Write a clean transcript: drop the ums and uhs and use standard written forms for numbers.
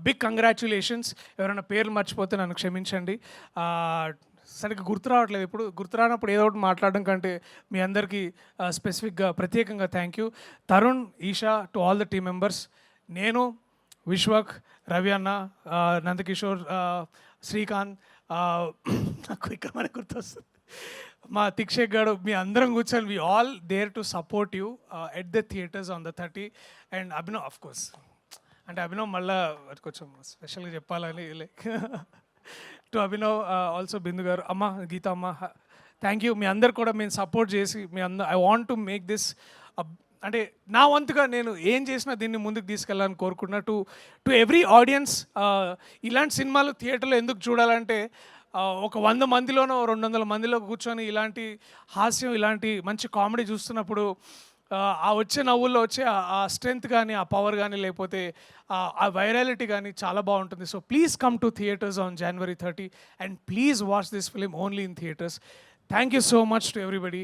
Big congratulations. ఎవరైనా పేర్లు మర్చిపోతే నన్ను క్షమించండి. సరిగ్గా గుర్తు రావట్లేదు. ఇప్పుడు గుర్తు రానప్పుడు ఏదో ఒకటి మాట్లాడడం కంటే మీ అందరికీ స్పెసిఫిక్గా ప్రత్యేకంగా thank you. Tarun, Esha, to all the team members, నేను, విశ్వక్, రవి అన్న, నందకిషోర్, శ్రీకాంత్, నాకు ఇక్కడ మనకు గుర్తొస్తుంది మా తిక్షేక్ గారు, మీ అందరం కూర్చొని we all there to support you at the theatres on the 30. And Abhinav of course, అంటే అభినవ్ మళ్ళీ కొంచెం స్పెషల్గా చెప్పాలని like to Abhinav, also Bindu గారు, అమ్మ గీత అమ్మ, థ్యాంక్ యూ. మీ అందరు కూడా మేము సపోర్ట్ చేసి మీ అందరు I want to make this, అంటే నా వంతుగా నేను ఏం చేసినా దీన్ని ముందుకు తీసుకెళ్ళాలని కోరుకుంటున్నా. టు ఎవ్రీ ఆడియన్స్, ఇలాంటి సినిమాలు థియేటర్లో ఎందుకు చూడాలంటే ఒక 100 మందిలోనో 200 మందిలో కూర్చొని ఇలాంటి హాస్యం, ఇలాంటి మంచి కామెడీ చూస్తున్నప్పుడు ఆ వచ్చే నవ్వుల్లో వచ్చే ఆ స్ట్రెంగ్త్ కానీ, ఆ పవర్ కానీ, లేకపోతే ఆ వైరాలిటీ కానీ చాలా బాగుంటుంది. So please come to theatres on January 30 and please watch this film only in theatres. Thank you so much to everybody.